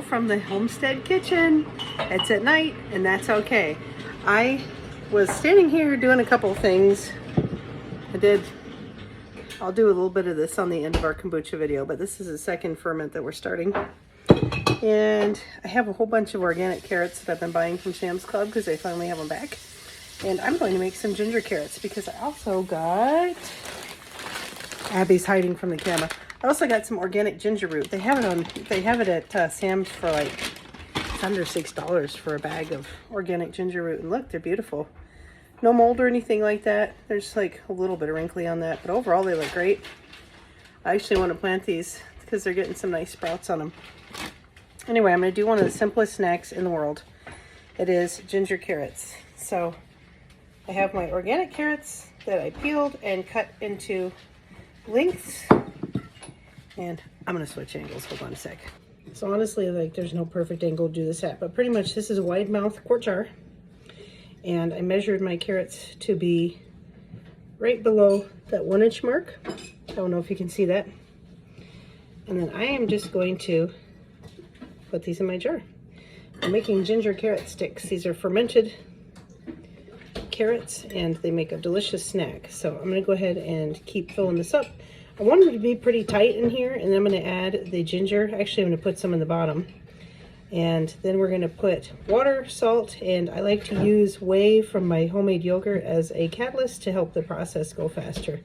from the Homestead kitchen. It's at night, and that's okay. I was standing here doing a couple things. I'll do a little bit of this on the end of our kombucha video, but this is the second ferment that we're starting. And I have a whole bunch of organic carrots that I've been buying from Sam's Club because they finally have them back. And I'm going to make some ginger carrots because I also got... Abby's hiding from the camera. I also got some organic ginger root. They have it at Sam's for like, it's under $6 for a bag of organic ginger root. And look, they're beautiful. No mold or anything like that. There's like a little bit of wrinkly on that, but overall they look great. I actually want to plant these because they're getting some nice sprouts on them. Anyway, I'm going to do one of the simplest snacks in the world. It is ginger carrots. So I have my organic carrots that I peeled and cut into lengths. And I'm going to switch angles. Hold on a sec. So honestly, like, there's no perfect angle to do this at, but pretty much this is a wide mouth quart jar. And I measured my carrots to be right below that 1 inch mark. I don't know if you can see that. And then I am just going to put these in my jar. I'm making ginger carrot sticks. These are fermented carrots and they make a delicious snack. So I'm going to go ahead and keep filling this up. I want them to be pretty tight in here, and then I'm going to add the ginger. Actually, I'm going to put some in the bottom. And then we're going to put water, salt, and I like to use whey from my homemade yogurt as a catalyst to help the process go faster.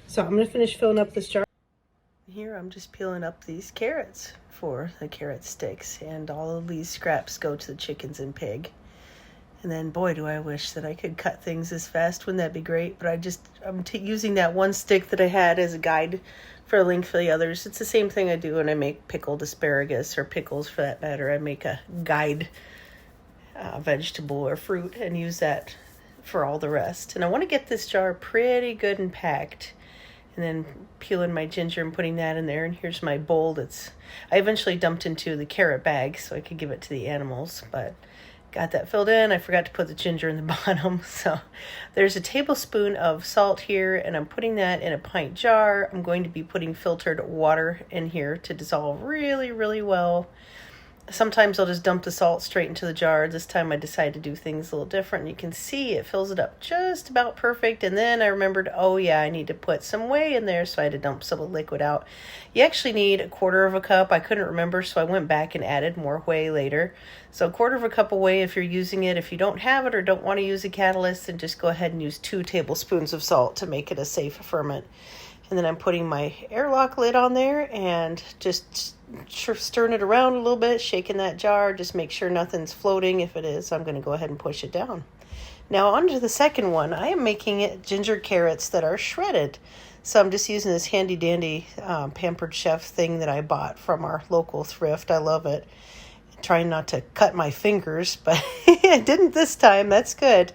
So I'm going to finish filling up this jar. Here I'm just peeling up these carrots for the carrot sticks, and all of these scraps go to the chickens and pig. And then, boy, do I wish that I could cut things this fast. Wouldn't that be great? But I'm using that one stick that I had as a guide for a link for the others. It's the same thing I do when I make pickled asparagus or pickles for that matter. I make a guide vegetable or fruit and use that for all the rest. And I want to get this jar pretty good and packed. And then peeling my ginger and putting that in there. And here's my bowl I eventually dumped into the carrot bag so I could give it to the animals. But got that filled in. I forgot to put the ginger in the bottom. So there's a tablespoon of salt here, and I'm putting that in a pint jar. I'm going to be putting filtered water in here to dissolve really, really well. Sometimes I'll just dump the salt straight into the jar. This time I decided to do things a little different. You can see it fills it up just about perfect. And then I remembered, oh yeah, I need to put some whey in there. So I had to dump some of the liquid out. You actually need 1/4 cup. I couldn't remember, so I went back and added more whey later. So 1/4 cup of whey if you're using it. If you don't have it or don't want to use a catalyst, then just go ahead and use 2 tablespoons of salt to make it a safe ferment. And then I'm putting my airlock lid on there and just stirring it around a little bit, shaking that jar. Just make sure nothing's floating. If it is, I'm going to go ahead and push it down. Now on to the second one. I am making it ginger carrots that are shredded. So I'm just using this handy dandy Pampered Chef thing that I bought from our local thrift. I love it. Trying not to cut my fingers, but I didn't this time. That's good.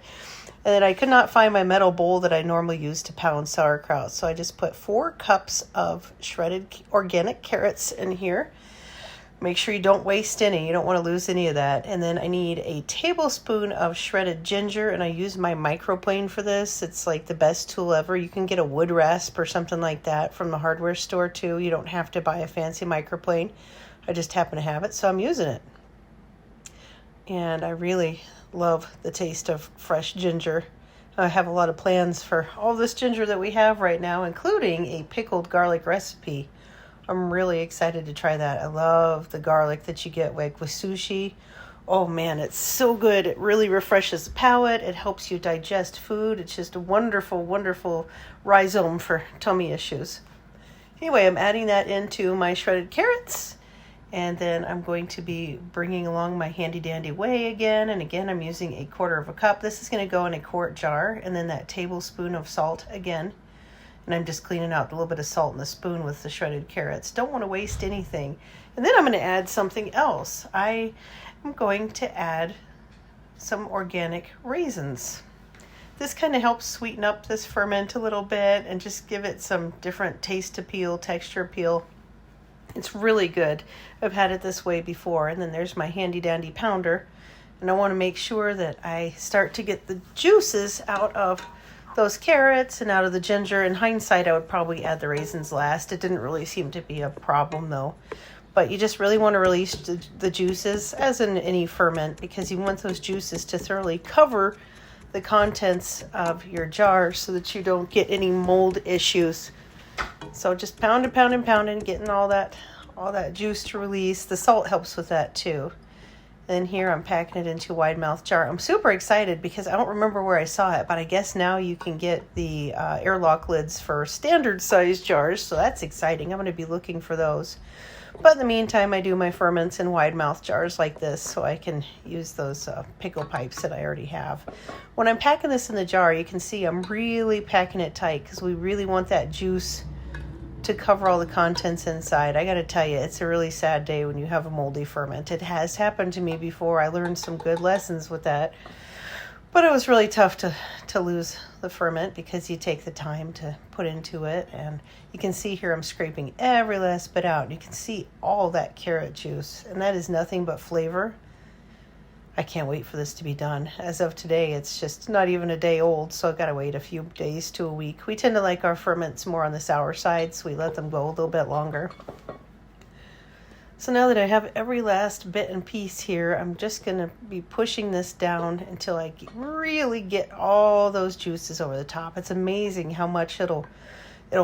And then I could not find my metal bowl that I normally use to pound sauerkraut. So I just put 4 cups of shredded organic carrots in here. Make sure you don't waste any. You don't want to lose any of that. And then I need a tablespoon of shredded ginger. And I use my microplane for this. It's like the best tool ever. You can get a wood rasp or something like that from the hardware store too. You don't have to buy a fancy microplane. I just happen to have it, so I'm using it. And I really love the taste of fresh ginger. I have a lot of plans for all this ginger that we have right now, including a pickled garlic recipe. I'm really excited to try that. I love the garlic that you get like with sushi. Oh man, it's so good. It really refreshes the palate. It helps you digest food. It's just a wonderful, wonderful rhizome for tummy issues. Anyway, I'm adding that into my shredded carrots. And then I'm going to be bringing along my handy dandy whey again. And again, I'm using 1/4 cup. This is going to go in a quart jar. And then that tablespoon of salt again. And I'm just cleaning out a little bit of salt in the spoon with the shredded carrots. Don't want to waste anything. And then I'm going to add something else. I am going to add some organic raisins. This kind of helps sweeten up this ferment a little bit and just give it some different taste appeal, texture appeal. It's really good. I've had it this way before. And then there's my handy dandy pounder. And I want to make sure that I start to get the juices out of those carrots and out of the ginger. In hindsight, I would probably add the raisins last. It didn't really seem to be a problem though. But you just really want to release the juices, as in any ferment, because you want those juices to thoroughly cover the contents of your jar so that you don't get any mold issues. So just pounding, pounding, pounding, getting all that juice to release. The salt helps with that too. Then here I'm packing it into a wide mouth jar. I'm super excited because I don't remember where I saw it, but I guess now you can get the airlock lids for standard size jars. So that's exciting. I'm going to be looking for those. But in the meantime, I do my ferments in wide mouth jars like this so I can use those pickle pipes that I already have. When I'm packing this in the jar, you can see I'm really packing it tight because we really want that juice to cover all the contents inside. I got to tell you, it's a really sad day when you have a moldy ferment. It has happened to me before. I learned some good lessons with that. But it was really tough to lose the ferment because you take the time to put into it. And you can see here I'm scraping every last bit out. You can see all that carrot juice. And that is nothing but flavor. I can't wait for this to be done. As of today, it's just not even a day old, so I've got to wait a few days to a week. We tend to like our ferments more on the sour side, so we let them go a little bit longer. So now that I have every last bit and piece here, I'm just going to be pushing this down until I really get all those juices over the top. It's amazing how much it'll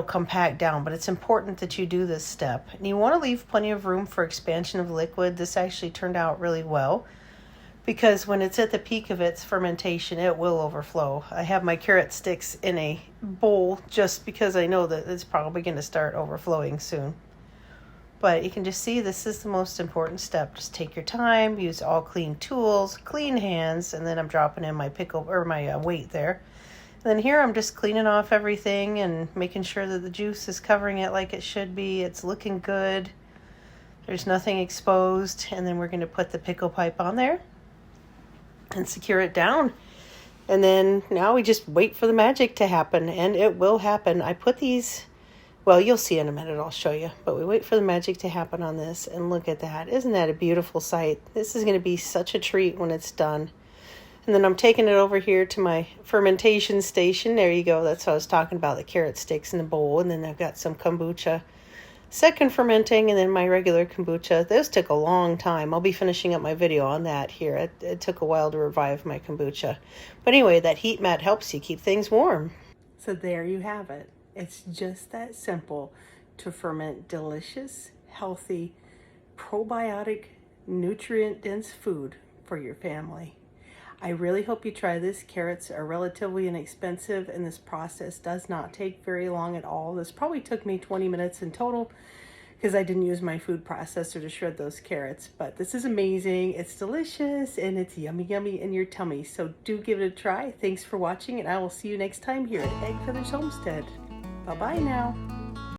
compact down, but it's important that you do this step. And you want to leave plenty of room for expansion of liquid. This actually turned out really well, because when it's at the peak of its fermentation, it will overflow. I have my carrot sticks in a bowl just because I know that it's probably going to start overflowing soon. But you can just see this is the most important step. Just take your time, use all clean tools, clean hands, and then I'm dropping in my pickle or my weight there. And then here I'm just cleaning off everything and making sure that the juice is covering it like it should be. It's looking good. There's nothing exposed. And then we're going to put the pickle pipe on there and secure it down. And then now we just wait for the magic to happen, and it will happen. I put these, well, you'll see in a minute, I'll show you, but we wait for the magic to happen on this, and look at that. Isn't that a beautiful sight? This is going to be such a treat when it's done. And then I'm taking it over here to my fermentation station. There you go. That's what I was talking about, the carrot sticks in the bowl. And then I've got some kombucha, second fermenting, and then my regular kombucha. Those took a long time. I'll be finishing up my video on that here. It took a while to revive my kombucha. But anyway, that heat mat helps you keep things warm. So there you have it. It's just that simple to ferment delicious, healthy, probiotic, nutrient-dense food for your family. I really hope you try this. Carrots are relatively inexpensive, and this process does not take very long at all. This probably took me 20 minutes in total because I didn't use my food processor to shred those carrots. But this is amazing. It's delicious, and it's yummy, yummy in your tummy. So do give it a try. Thanks for watching, and I will see you next time here at EggFeathers Homestead. Bye-bye now.